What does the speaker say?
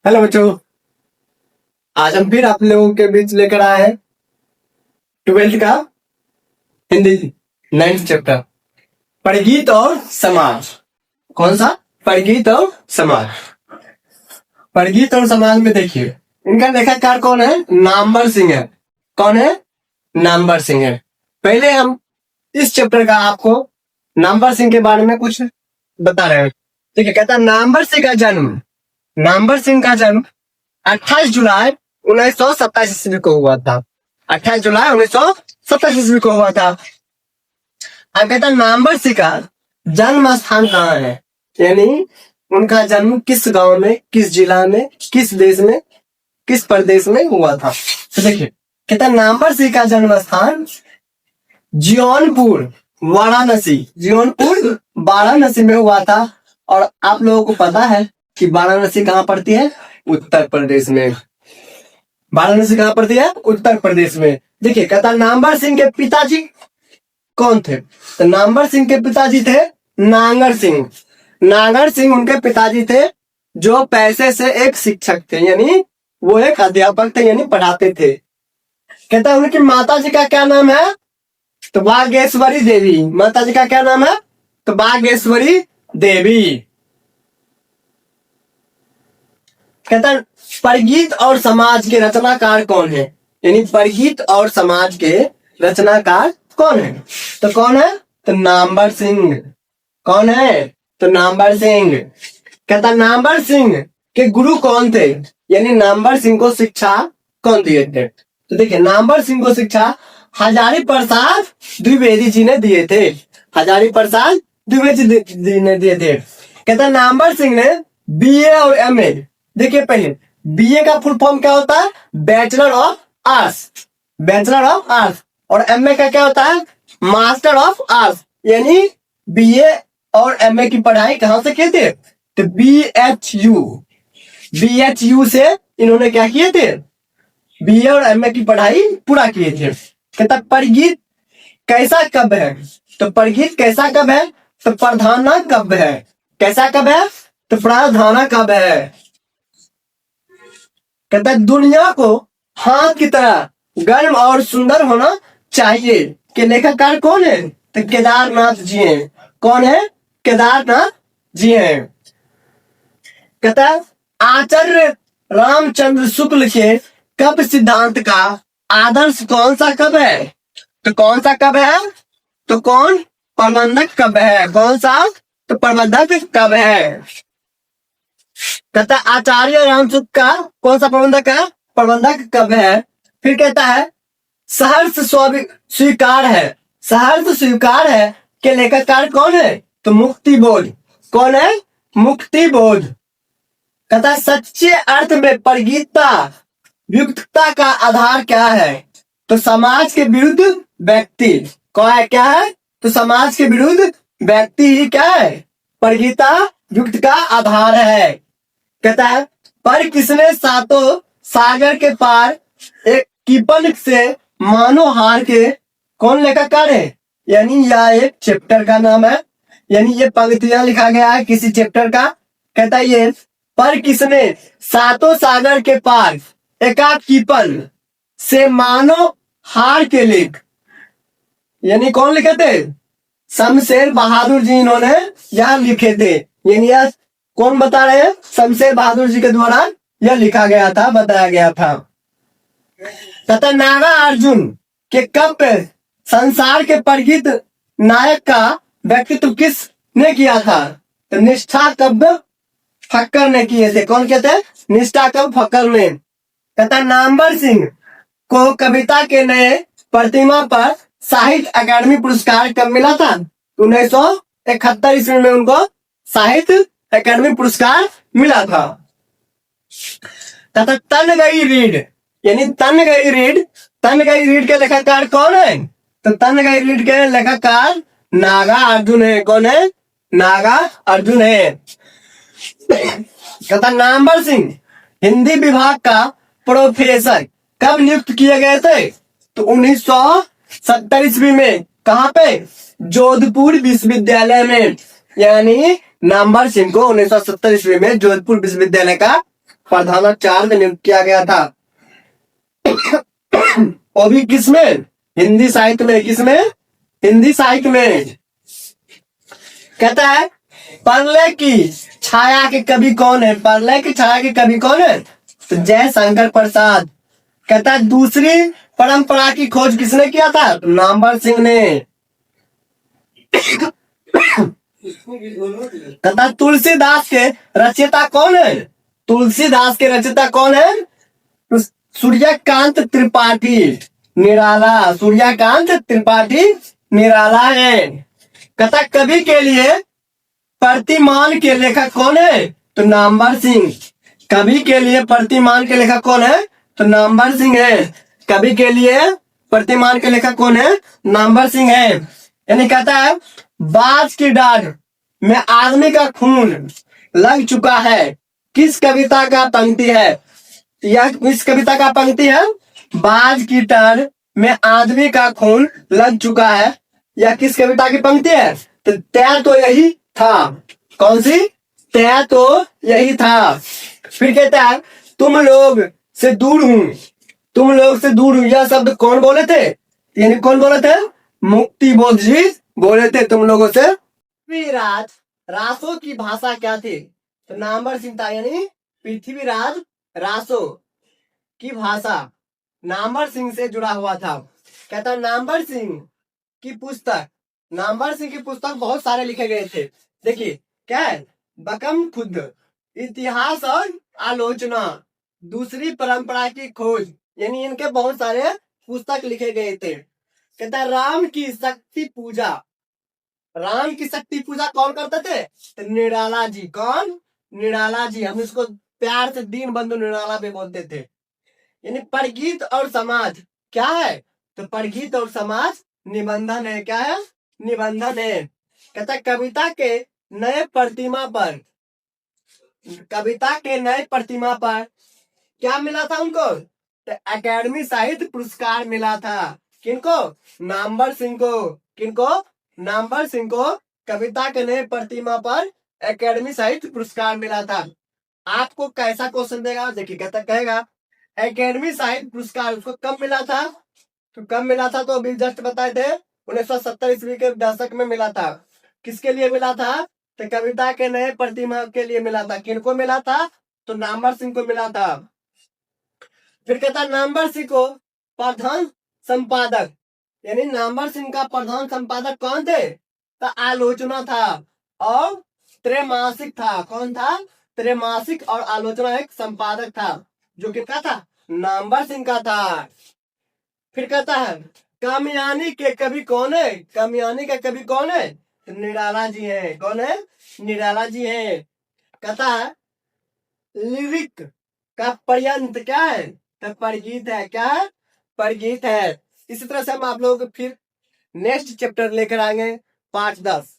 Hello बच्चों, आज हम फिर आप लोगों के बीच लेकर आए हैं 12th का हिंदी 9th चैप्टर परिगीत और समाज। कौन सा? परिगीत और समाज। परिगीत और समाज में देखिए, इनका लेखककार कौन है? नामवर सिंह है। कौन है? नामवर सिंह है। पहले हम इस चैप्टर का आपको नामवर सिंह के बारे में कुछ बता रहे हैं। ठीक है, कहता है नामवर सिंह का जन्म 28 जुलाई 1927 ईस्वी को हुआ था। 28 जुलाई 1927 ईस्वी को हुआ था। अब कहता नामवर सिंह का जन्म स्थान कहाँ है, यानी उनका जन्म किस गांव में, किस जिला में, किस देश में, किस प्रदेश में हुआ था। तो देखिए, कहता नामवर सिंह का जन्म स्थान जौनपुर वाराणसी में हुआ था। और आप लोगों को पता है कि वाराणसी कहाँ पड़ती है? उत्तर प्रदेश में। वाराणसी कहाँ पड़ती है? उत्तर प्रदेश में। देखिए, कहता नामवर सिंह के पिताजी कौन थे? तो नामवर सिंह के पिताजी थे नांगर सिंह उनके पिताजी थे, जो पैसे से एक शिक्षक थे, यानी वो एक अध्यापक थे, यानी पढ़ाते थे। कहता उनकी माता जी का क्या नाम है? तो बागेश्वरी देवी। माता जी का क्या नाम है? तो बागेश्वरी देवी। कहता परिगीत और समाज के रचनाकार कौन है, यानी परिगीत और समाज के रचनाकार कौन है? तो कौन है? तो नामवर सिंह। कौन है? तो नामवर सिंह। कहता नामवर सिंह के गुरु कौन थे, यानी नामवर सिंह को शिक्षा कौन दिए थे? तो देखिए, नामवर सिंह को शिक्षा हजारी प्रसाद द्विवेदी जी ने दिए थे। हजारी प्रसाद द्विवेदी जी ने दिए थे। कहता नामवर सिंह ने बीए और एमए, देखिए पहले बीए का फुल फॉर्म क्या होता है? Bachelor of arts. और एमए का क्या होता है? Master of arts. यानी बीए और एमए की पढ़ाई कहां से किए थे? तो बीएचयू से इन्होंने क्या किए थे? बीए और एमए की पढ़ाई पूरा किए थे। कहता परिगीत कैसा कब है? तो परिगीत कैसा कब है? तो प्रधाना कब है। कैसा कब है? तो प्रधाना कब है। कहता है दुनिया को हाथ की तरह गर्म और सुंदर होना चाहिए के लेखककार कौन है? तो केदारनाथ जी हैं। कौन है? केदारनाथ जी हैं। कहता है आचार्य रामचंद्र शुक्ल के कब सिद्धांत का आदर्श कौन सा कब है? तो कौन सा कब है? तो कौन प्रबंधक कब है? कौन सा? तो प्रबंधक कब है। कहता है आचार्य रामचंद्र का कौन सा प्रबंधक है? प्रबंधक कब है। फिर कहता है सहर्ष स्वीकार है के लेखककार कौन है? तो मुक्तिबोध। कौन है? मुक्तिबोध। कहता है सच्चे अर्थ में परिगीतता व्युत्पत्ति का आधार क्या है? तो समाज के विरुद्ध व्यक्ति। क्या है? तो समाज के विरुद्ध व्यक्ति ही क्या है? परिगीतता व्युत्पत्ति का आधार है। कहता है पर किसने सातों सागर के पार एक कीपन से मानो हार के कौन लेखककार है? यानी यह एक चैप्टर का नाम है, यानी ये पंक्तियां लिखा गया है किसी चैप्टर का। कहता है ये पर किसने सातों सागर के पार एकाक कीपन से मानो हार के लेख, यानी कौन लिखे थे? शमशेर बहादुर जी इन्होंने यह लिखे थे। यानी यह कौन बता रहे हैं? शमशेर बहादुर जी के द्वारा यह लिखा गया था, बताया गया था। तथा नागार्जुन के काव्य संसार के परिगीत नायक का व्यक्तित्व किसने किया था? तो निष्ठा कव्य फक्कर ने किए थे। कौन कहते हैं? निष्ठा कव्य फक्कर ने। कहता नामवर सिंह को कविता के नए प्रतिमा पर साहित्य अकादमी पुरस्कार कब मिला था? 1971 ईस्वी में उनको साहित्य अकादमी पुरस्कार मिला था। तथा तन गई रीढ़, यानी तन गई रीढ़ के लेखककार कौन है? तो तन गई रीढ़ के लेखककार नागार्जुन है। कौन है? नागार्जुन है। कहता नामवर सिंह हिंदी विभाग का प्रोफेसर कब नियुक्त किए गए थे? तो 1970 ईस्वी में। कहाँ पे? जोधपुर विश्वविद्यालय में। यानी नामवर सिंह को 1970 ईस्वी में जोधपुर विश्वविद्यालय का प्रधानाचार्य नियुक्त किया गया था। वो भी किसमें? हिंदी साहित्य में। किसमें? हिंदी साहित्य में। कहता है प्रलय की छाया के कवि कौन है? प्रलय की छाया के कवि कौन है? तो जयशंकर प्रसाद। कहता है दूसरी परंपरा की खोज किसने किया था? तो नामवर सिंह ने। कहता तुलसीदास के रचयिता कौन है? तुलसीदास के रचयिता कौन है? तो सूर्यकांत त्रिपाठी निराला। सूर्यकांत त्रिपाठी निराला है। कहता कवि के लिए प्रतिमान के लेखक कौन है? तो नामवर सिंह। कवि के लिए प्रतिमान के लेखक कौन है? तो नामवर सिंह है। कवि के लिए प्रतिमान के लेखक कौन है? नामवर सिंह है। यानी कहता है बाज की डाढ़ में आदमी का खून लग चुका है। किस कविता का पंक्ति है? यह किस कविता का पंक्ति है? बाज की डाढ़ में आदमी का खून लग चुका है। यह किस कविता की पंक्ति है? तो तय तो यही था। कौन सी? तय तो यही था। फिर कहता है तुम लोग से दूर हूं। तुम लोग से दूर हूं यह शब्द कौन बोले थे? यानी कौन बोले थे? मुक्ति बोध जी बोले थे तुम लोगों से। पृथ्वीराज रासो की भाषा क्या थी? तो नामवर सिंह था। यानी पृथ्वीराज रासो की भाषा नामवर सिंह से जुड़ा हुआ था। कहता नामवर सिंह की पुस्तक, नामवर सिंह की पुस्तक बहुत सारे लिखे गए थे। देखिए क्या है? बकम खुद, इतिहास और आलोचना, दूसरी परंपरा की खोज, यानी इनके बहुत सारे पुस्तक लिखे गए थे। कहता राम की शक्ति पूजा। राम की शक्ति पूजा कौन करते थे? तो निराला जी। कौन? निराला जी। हम इसको प्यार से दीन बंधु निराला भी बोलते थे। यानी परगीत और समाज क्या है? तो परगीत और समाज निबंधन है। क्या है? निबंधन है। कहता कविता के नए प्रतिमा पर, कविता के नए प्रतिमा पर क्या मिला था उनको? तो एकेडमी साहित्य पुरस्कार मिला था। किनको? नामवर सिंह को। किनको? नामवर सिंह को कविता के नए प्रतिमा पर एकेडमी साहित्य पुरस्कार मिला था। आपको कैसा क्वेश्चन देगा? देखिए कहता कहेगा एकेडमी साहित्य पुरस्कार उसको कब मिला था? तो कब मिला था? तो अभी जस्ट बताए थे 1970 ईस्वी के दशक में मिला था। किसके लिए मिला था? तो कविता के नए प्रतिमा के लिए मिला था। किनको मिला था? तो नामवर सिंह को मिला था। फिर कहता नामवर सिंह को प्रधान संपादक, यानी नामवर सिंह का प्रधान संपादक कौन थे? तो आलोचना था और त्रैमासिक था। कौन था? त्रैमासिक और आलोचना एक संपादक था जो किसका था? नामवर सिंह का था। फिर कहता है कामयानी के कवि कौन है? कामयानी के कवि कौन है? तो निराला जी है। कौन है? निराला जी है। कहता है लिरिक का पर्यंत क्या है? तो परगीत है। क्या है? परगीत है। इसी तरह से हम आप लोगों को फिर नेक्स्ट चैप्टर लेकर आएंगे 5-10।